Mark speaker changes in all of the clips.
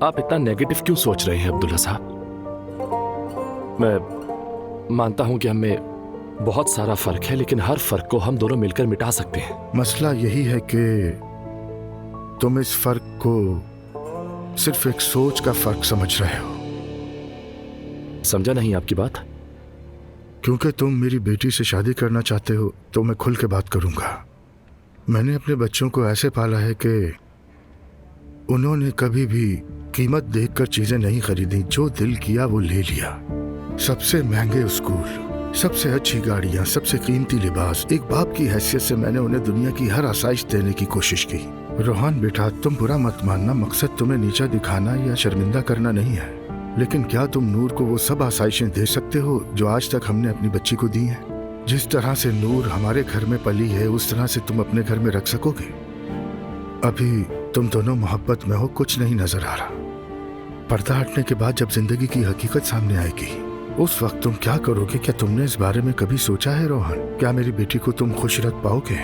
Speaker 1: आप इतना नेगेटिव क्यों सोच रहे हैं अब्दुल्ला साहब? मैं मानता हूं कि हमें बहुत सारा फर्क है, लेकिन हर फर्क को हम दोनों मिलकर मिटा सकते हैं।
Speaker 2: मसला यही है कि तुम इस फर्क को सिर्फ एक सोच का फर्क समझ रहे हो।
Speaker 1: समझा नहीं आपकी बात।
Speaker 2: क्योंकि तुम मेरी बेटी से शादी करना चाहते हो तो मैं खुल के बात करूंगा। मैंने अपने बच्चों को ऐसे पाला है कि उन्होंने कभी भी कीमत देखकर चीजें नहीं खरीदी। जो दिल किया वो ले लिया। सबसे महंगे स्कूल, सबसे अच्छी गाड़ियां, सबसे कीमती लिबास। एक बाप की हैसियत से मैंने उन्हें दुनिया की हर आसाइश देने की कोशिश की। रोहान बेटा, तुम बुरा मत मानना, मकसद तुम्हें नीचा दिखाना या शर्मिंदा करना नहीं है, लेकिन क्या तुम नूर को वो सब आसाइशें दे सकते हो जो आज तक हमने अपनी बच्ची को दी हैं? जिस तरह से नूर हमारे घर में पली है उस तरह से तुम अपने घर में रख सकोगे? अभी तुम दोनों मोहब्बत में हो, कुछ नहीं नजर आ रहा। पर्दा हटने के बाद जब जिंदगी की हकीकत सामने आएगी उस वक्त तुम क्या करोगे? क्या तुमने इस बारे में कभी सोचा है रोहन? क्या मेरी बेटी को तुम खुश रख पाओगे?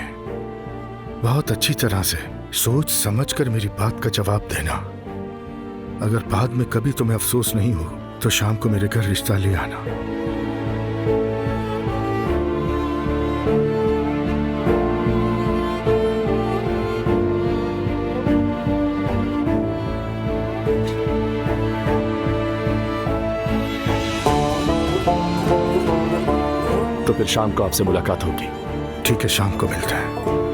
Speaker 2: बहुत अच्छी तरह से सोच समझ कर मेरी बात का जवाब देना। अगर बाद में कभी तुम्हें अफसोस नहीं हो तो शाम को मेरे घर रिश्ता ले आना।
Speaker 1: तो फिर शाम को आपसे मुलाकात होगी।
Speaker 2: ठीक है, शाम को मिलते हैं।